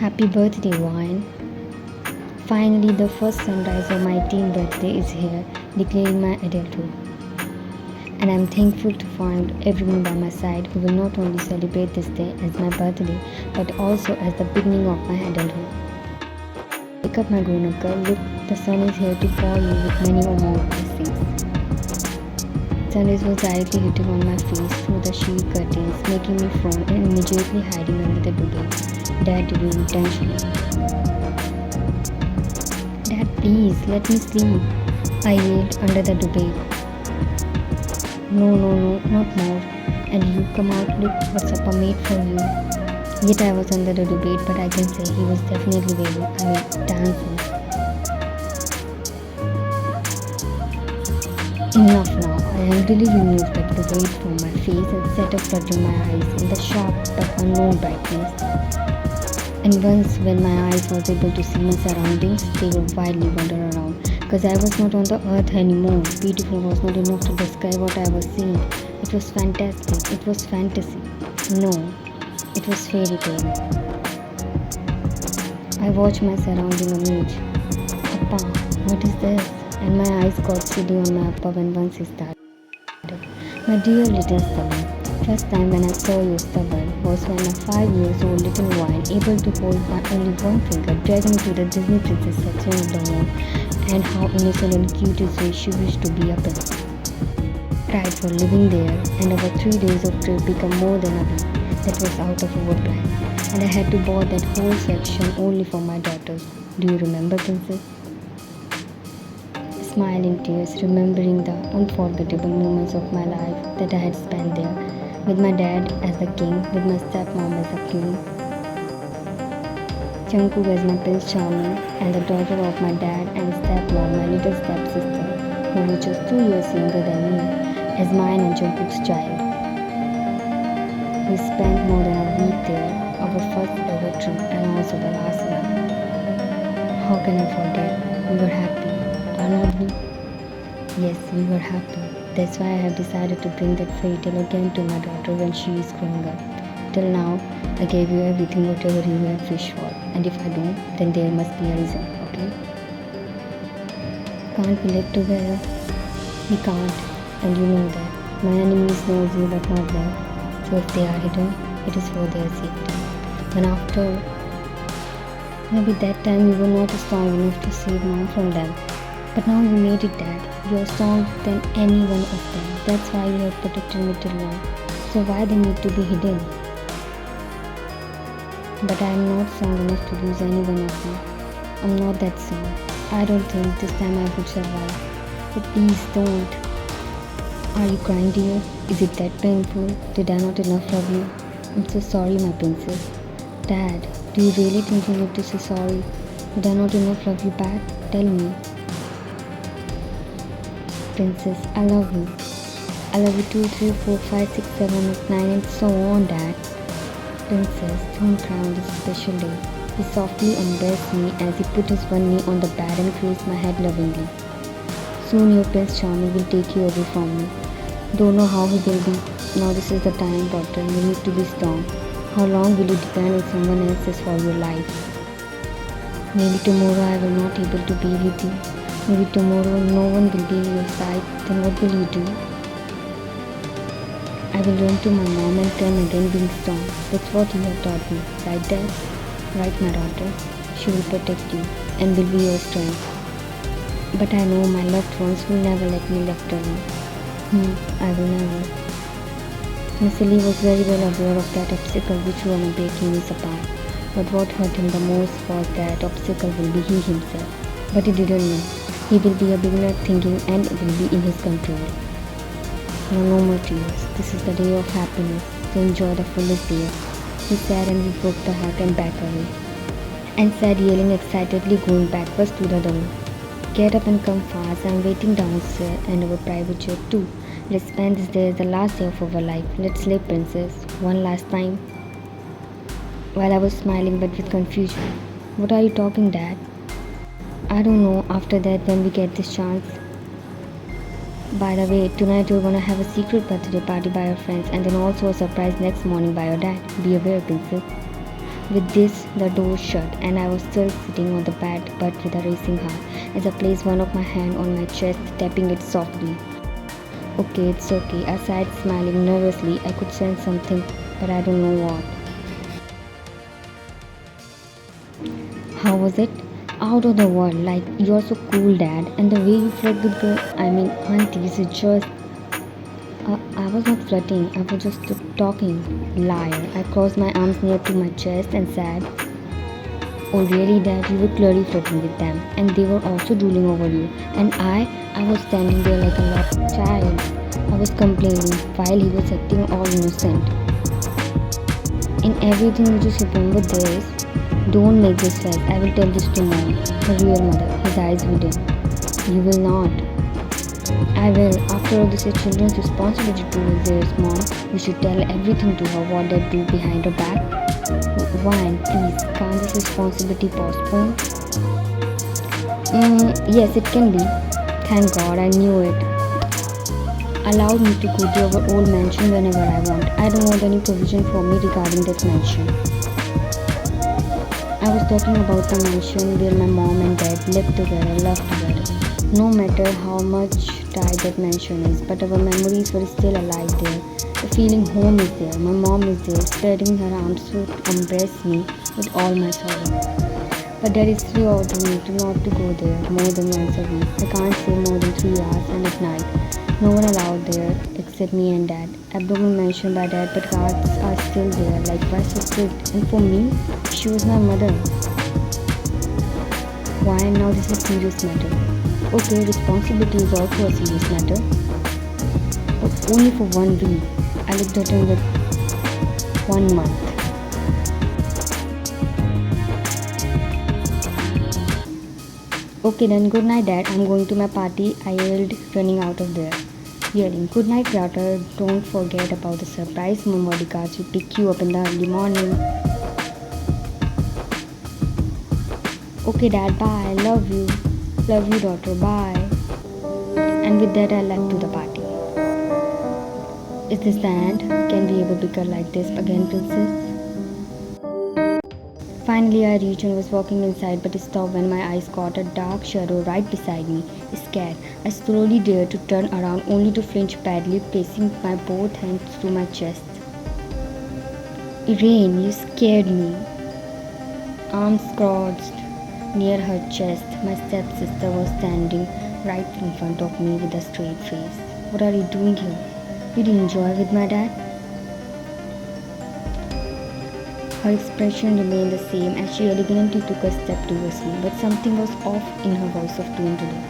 Happy birthday, Ryan. Finally, the first sunrise of my teen birthday is here, declaring my adulthood. And I'm thankful to find everyone by my side who will not only celebrate this day as my birthday, but also as the beginning of my adulthood. Wake up, my grown up girl. Look, the sun is here to fall you with many more blessings. Sunrise was directly hitting on my face through the sheet curtains, making me frown and immediately hiding under the duvet. Dad did it intentionally. Dad, please, let me sleep. I yelled under the duvet. No, no, no, not more. And you come out, look what supper made for you. Yet I was under the duvet, but I can say he was definitely dancing. Enough now. I angrily removed the duvet from my face and set up flooding my eyes in the sharp but unknown brightness. And once when my eyes was able to see my surroundings, they would wildly wander around. Because I was not on the earth anymore. Beautiful was not enough to describe what I was seeing. It was fantastic. It was fantasy. No, it was fairy tale. I watched my surrounding amazed. Appa, what is this? And my eyes got silly on my Appa when once he started. My dear little stubborn. First time when I saw you stubborn was when a 5 years old little wine able to hold my only one finger dragging to the Disney princess section of the home, and how innocent and cute is way she wished to be a prince. Cried for living there, and our 3 days of trip became more than a week. That was out of our plan, and I had to board that whole section only for my daughters. Do you remember, princess? Smile in tears, remembering the unforgettable moments of my life that I had spent there, with my dad as the king, with my stepmom as the queen, Jungkook as my prince charming, and the daughter of my dad and stepmom, my little stepsister, who was just 2 years younger than me, as mine and Jungkook's child. We spent more than a week there, our first ever trip and also the last one. How can I forget? We were happy, are not we? Yes, we were happy. That's why I have decided to bring that fairy tale again to my daughter when she is growing up. Till now, I gave you everything whatever you have wished for. And if I don't, then there must be a reason, okay? Can't we live together? We can't, and you know that. My enemies knows you but not them. So if they are hidden, it is for their safety. And after, maybe that time you were not strong enough to save mom from them. But now you made it, Dad. You are stronger than any one of them. That's why you have protected me till now. So why they need to be hidden? But I am not strong enough to lose any one of you. I'm not that strong. I don't think this time I would survive. But please don't. Are you crying, dear? Is it that painful? Did I not enough love you? I'm so sorry, my princess. Dad, do you really think you need to say sorry? Did I not enough love you back? Tell me. Princess, I love you. I love you 2, 3, 4, 5, 6, 7, 8, 9 and so on, Dad. Princess, don't cry on this special day. He softly embraced me as he put his one knee on the bed and caressed my head lovingly. Soon your Prince Charming will take you away from me. Don't know how he will be. Now this is the time, daughter. You need to be strong. How long will you depend on someone else's for your life? Maybe tomorrow I will not able to be with you. Maybe tomorrow no one will be on your side. Then what will you do? I will run to my mom and come again being strong. That's what you have taught me, right, Dad? Right, my daughter. She will protect you and will be your strength. But I know my loved ones will never let me left alone. I will never. Miss Lee was very well aware of that obstacle which was breaking us apart. But what hurt him the most was that obstacle will be he himself. But he didn't know. He will be a beginner thinking and it will be in his control. Now no more tears. This is the day of happiness. So enjoy the fullest day. He said and we broke the hug and back away. And said yelling excitedly going backwards to the door. Get up and come fast. I'm waiting downstairs and our private jet too. Let's spend this day as the last day of our life. Let's live, princess. One last time. While I was smiling but with confusion. What are you talking, Dad? I don't know after that when we get this chance. By the way, tonight you're gonna have a secret birthday party by your friends and then also a surprise next morning by your dad. Be aware, princess. With this, the door shut, and I was still sitting on the bed but with a racing heart as I placed one of my hand on my chest, tapping it softly. Okay, it's okay, I sighed, smiling nervously. I could sense something, but I don't know what. How was it? Out of the world, like you're so cool, dad, and the way you flirt with aunties is just. I was not flirting, I was just talking. Liar. I crossed my arms near to my chest and said, oh really, dad, you were clearly flirting with them, and they were also drooling over you. And I was standing there like a lost child. I was complaining while he was acting all innocent. In everything, you just remember this. Don't make this fuss. I will tell this to mom, the real mother. His eyes widen. You will not. I will. After all, this is children's responsibility towards theirs, mom. You should tell everything to her what they do behind her back. Why, please, can't this responsibility postpone? Yes, it can be. Thank God, I knew it. Allow me to go to our old mansion whenever I want. I don't want any provision for me regarding that mansion. I was talking about the mansion where my mom and dad live together, love together. No matter how much tired that mansion is, but our memories were still alive there. The feeling home is there. My mom is there, spreading her arms to embrace me with all my sorrow. But there is still ordering me to not to go there more than once a week. I can't stay more than 3 hours and at night. No one allowed there except me and dad. Abdomen mentioned by dad, but guards are still there, like why so strict? And for me, she was my mother. Why now this is a serious matter? Okay, responsibility is also a serious matter. But only for 1 week. I looked at him with 1 month. Okay then, good night dad, I'm going to my party, I yelled, running out of there. Yelling, good night daughter, don't forget about the surprise mom bodyguards will pick you up in the early morning. Okay dad, bye, love you daughter, bye. And with that I left to the party. Is this the end? Can we ever be girl like this again, princess? Finally, I reached and was walking inside but stopped when my eyes caught a dark shadow right beside me. Scared, I slowly dared to turn around only to flinch badly, placing my both hands to my chest. Irene, you scared me. Arms crossed near her chest, my stepsister was standing right in front of me with a straight face. What are you doing here? Did you enjoy with my dad? Her expression remained the same as she elegantly took a step towards me, but something was off in her voice of tone today,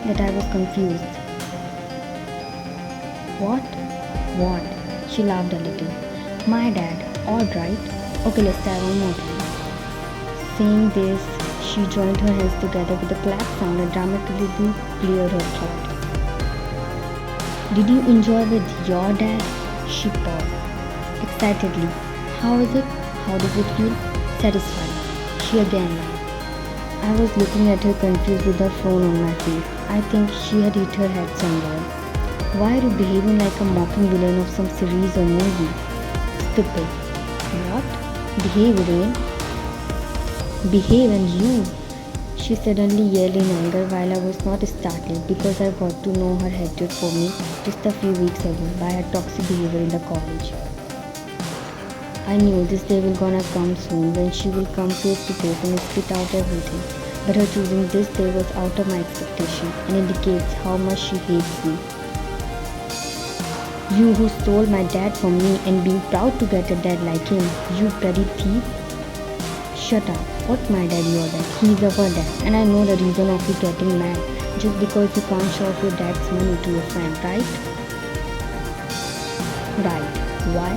that I was confused. What? What? She laughed a little. My dad, alright. Okay, let's try one more time. Saying this, she joined her hands together with a clap sound and dramatically cleared her throat. Did you enjoy with your dad? She paused. Excitedly. How is it? How does it feel? Satisfied. She again laughed. I was looking at her confused with a frown on my face. I think she had hit her head somewhere. Why are you behaving like a mocking villain of some series or movie? Stupid. What? Behave, Rain. Behave and you. She suddenly yelled in anger while I was not startled because I got to know her hatred for me just a few weeks ago by her toxic behavior in the college. I knew this day will gonna come soon when she will come face to face and spit out everything. But her choosing this day was out of my expectation and indicates how much she hates me. You who stole my dad from me and being proud to get a dad like him, you bloody thief. Shut up. What my dad, your dad? He's our dad and I know the reason of you getting mad just because you can't show off your dad's money to your friend, right? Right. Why?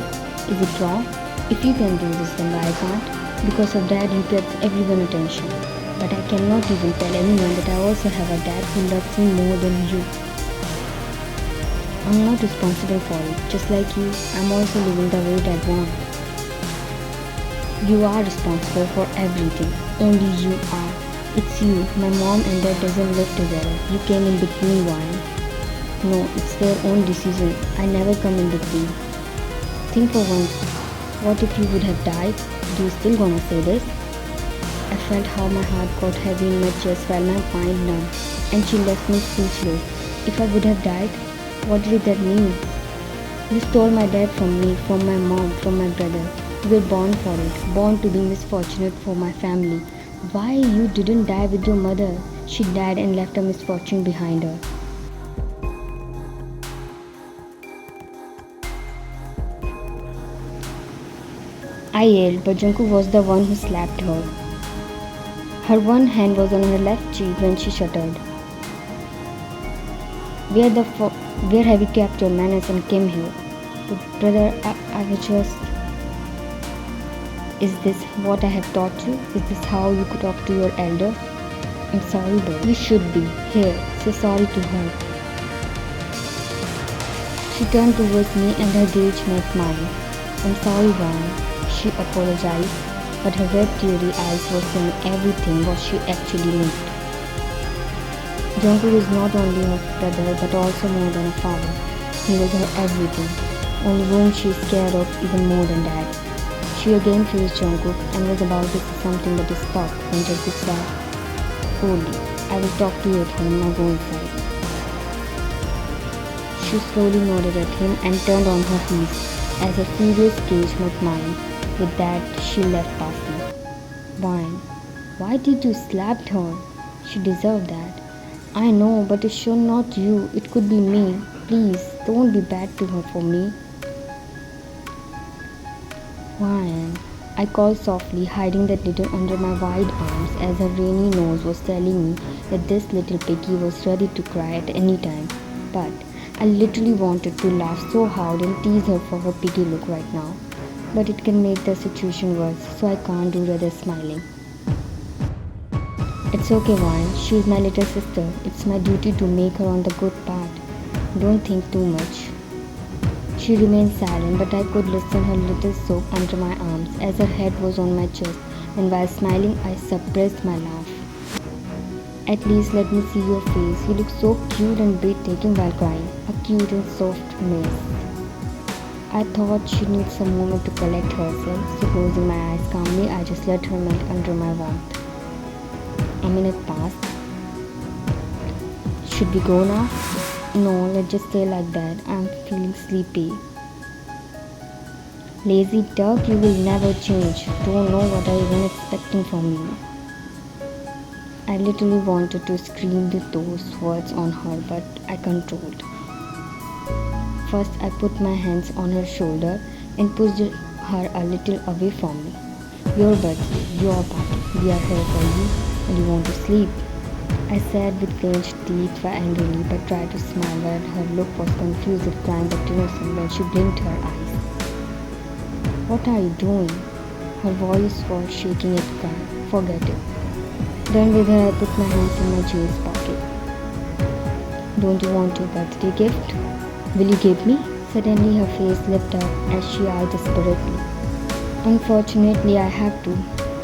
Is it wrong? If you can do this, then why I can't? Because of dad, you get everyone attention. But I cannot even tell anyone that I also have a dad who loves me more than you. I'm not responsible for it. Just like you, I'm also living the way dad wants. You are responsible for everything. Only you are. It's you. My mom and dad doesn't live together. You came in between one. No, it's their own decision. I never come in between. Think for once. What if you would have died? Do you still gonna say this? I felt how my heart got heavy in my chest while my mind numb, and she left me speechless. If I would have died, what did that mean? You stole my dad from me, from my mom, from my brother. We were born for it, born to be misfortunate for my family. Why you didn't die with your mother? She died and left a misfortune behind her. I yelled, but Jungkook was the one who slapped her. Her one hand was on her left cheek when she shuddered. Where have you kept your manners and came here? But brother, I was just... Is this what I have taught you? Is this how you could talk to your elder? I'm sorry though. You should be. Here, say sorry to her. She turned towards me and her gaze met mine. I'm sorry, Ryan. She apologized, but her red teary eyes were saying everything what she actually meant. Jungkook is not only her brother but also more than a father. He was her everything, only whom she is scared of even more than that. She again faced Jungkook and was about to say something but stopped when Jungkook said, "Holy, I will talk to you at home, now go inside." She slowly nodded at him and turned on her heels as her furious gaze met mine. With that, she left past me. Wine, why did you slap her? She deserved that. I know, but it's sure not you. It could be me. Please, don't be bad to her for me. Ryan, I called softly, hiding that little under my wide arms as her rainy nose was telling me that this little piggy was ready to cry at any time. But I literally wanted to laugh so hard and tease her for her piggy look right now. But it can make the situation worse, so I can't do rather smiling. It's okay, Ryan. She is my little sister. It's my duty to make her on the good path. Don't think too much. She remained silent, but I could listen her little sob under my arms as her head was on my chest, and while smiling, I suppressed my laugh. At least let me see your face. You look so cute and breathtaking while crying. A cute and soft mess. I thought she needed some moment to collect herself, so closing my eyes calmly, I just let her melt under my warmth. A minute passed. Should we go now? No, let's just stay like that. I'm feeling sleepy. Lazy duck, you will never change. Don't know what I even expecting from you. I literally wanted to scream those words on her, but I controlled. First, I put my hands on her shoulder and pushed her a little away from me. Your birthday, your party, we are here for you and you want to sleep. I said with clenched teeth angrily but tried to smile while her look was confused with crying but innocent when she blinked her eyes. What are you doing? Her voice was shaking at cry. Forget it. Done with her, I put my hands in my jeans pocket. Don't you want your birthday gift? Will you give me? Suddenly her face lit up as she eyed desperately. Unfortunately, I have to.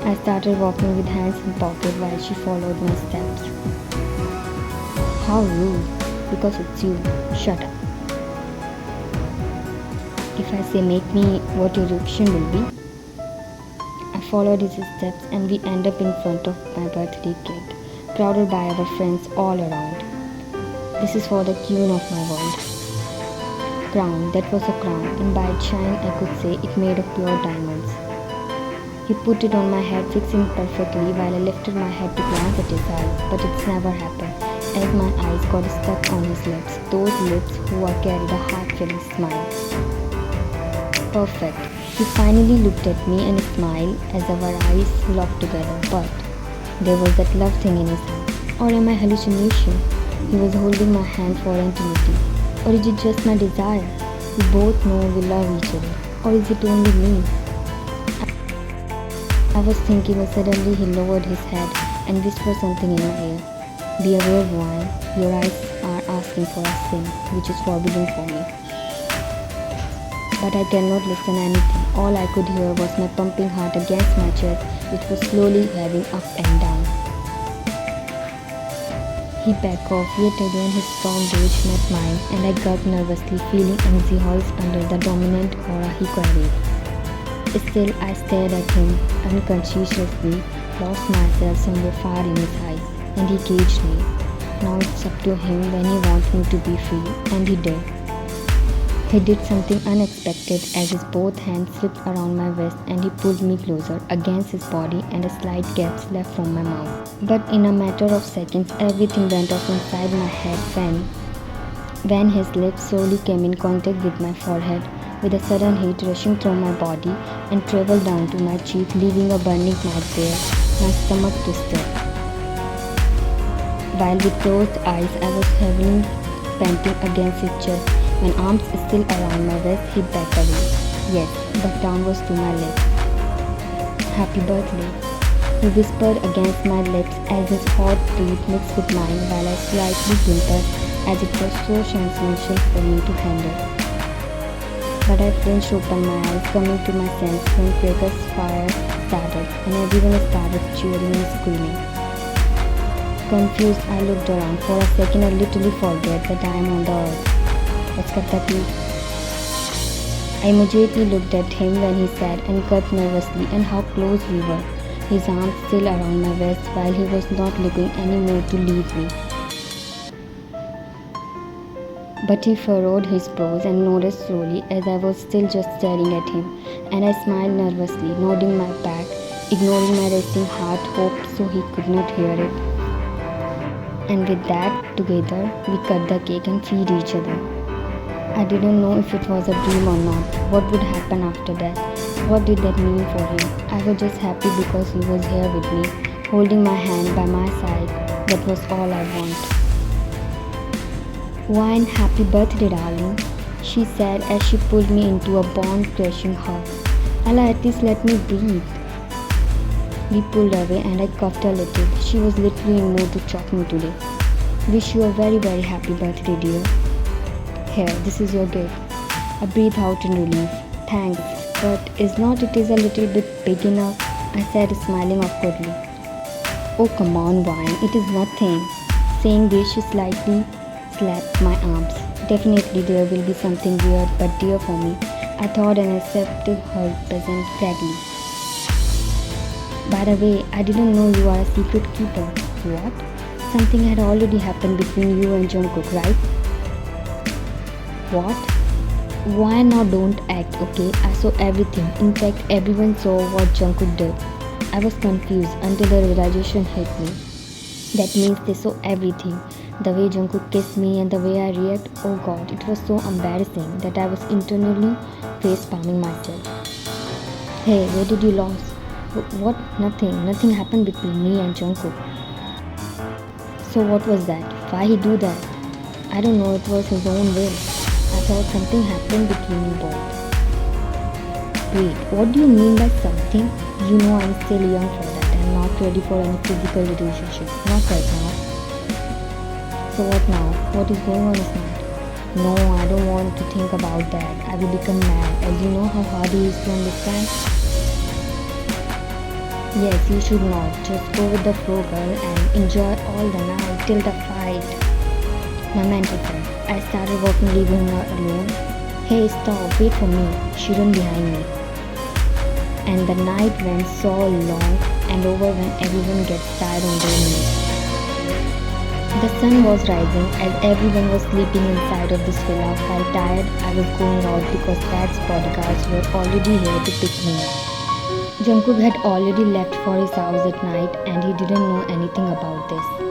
I started walking with hands in pocket while she followed my steps. How rude. Because it's you. Shut up. If I say make me, what your reaction will be? I followed his steps and we end up in front of my birthday cake, crowded by our friends all around. This is for the queen of my world. Crown, that was a crown, and by its shine I could say it made of pure diamonds. He put it on my head, fixing it perfectly while I lifted my head to glance at his eyes, but it's never happened, as my eyes got stuck on his lips, those lips who are carried a heart-filling smile. Perfect. He finally looked at me and smiled as our eyes locked together, but there was that love thing in his eyes. Or am I hallucination? He was holding my hand for intimacy. Or is it just my desire? We both know we love each other. Or is it only me? I was thinking when suddenly he lowered his head and whispered something in my ear. Be aware, Juan, your eyes are asking for a sin, which is forbidden for me. But I cannot listen anything. All I could hear was my pumping heart against my chest, which was slowly heaving up and down. He backed off, yet again his strong gaze met mine, and I gulped nervously, feeling anxious under the dominant aura he carried. Still, I stared at him unconsciously, lost myself somewhere far in his eyes, and he caged me. Now it's up to him when he wants me to be free, and he did. He did something unexpected as his both hands slipped around my waist and he pulled me closer against his body and a slight gasp left from my mouth. But in a matter of seconds, everything went off inside my head when his lips slowly came in contact with my forehead, with a sudden heat rushing through my body and traveled down to my cheek, leaving a burning mark there. My stomach twisted. While with closed eyes, I was heavily panting against his chest. When arms still around my waist, he backed away. Yes, but down was to my lips. Happy birthday. He whispered against my lips as his hot breath mixed with mine while I slightly whimpered as it was so sensational for me to handle. But I flinched open my eyes, coming to my sense when Craig's fire started and everyone started cheering and screaming. Confused, I looked around. For a second, I literally forget that I am on the earth. What's Kataki? I immediately looked at him when he sat and cut nervously and how close we were. His arms still around my waist while he was not looking anymore to leave me. But he furrowed his brows and nodded slowly as I was still just staring at him, and I smiled nervously, nodding my back, ignoring my racing heart, hoped so he could not hear it. And with that, together, we cut the cake and feed each other. I didn't know if it was a dream or not. What would happen after that? What did that mean for him? I was just happy because he was here with me, holding my hand by my side. That was all I want. Why and happy birthday, darling, she said as she pulled me into a bone-crushing hug. Allah, at least let me breathe. We pulled away and I coughed a little. She was literally in mood to choke me today. Wish you a very, very happy birthday, dear. Here, this is your gift. I breathed out in relief. Thanks, but is a little bit big enough? I said, smiling awkwardly. Oh, come on, wine. It is nothing. Saying this, she slightly slapped my arms. Definitely there will be something weird but dear for me, I thought, and accepted her present gladly. By the way, I didn't know you are a secret keeper. What? Something had already happened between you and Jungkook, right? What? Why now don't act, okay? I saw everything. In fact, everyone saw what Jungkook did. I was confused until the realization hit me. That means they saw everything. The way Jungkook kissed me and the way I reacted, oh god, it was so embarrassing that I was internally face-palming myself. Hey, where did you lose? What? Nothing. Nothing happened between me and Jungkook. So what was that? Why he do that? I don't know, it was his own will. I thought something happened between you both. Wait, what do you mean by something? You know I'm still young for that. I'm not ready for any physical relationship. Not right now. So what now? What is going on this night? No, I don't want to think about that. I will become mad. As you know how hard it is to understand. Yes, you should not. Just go with the flow, girl, and enjoy all the night till the fight. My mental friend. I started walking, leaving her alone. Hey, stop, wait for me. She ran behind me. And the night went so long and over when everyone gets tired on their knees. The sun was rising as everyone was sleeping inside of this villa. While tired, I was going out because Dad's bodyguards were already here to pick me up. Jungkook had already left for his house at night and he didn't know anything about this.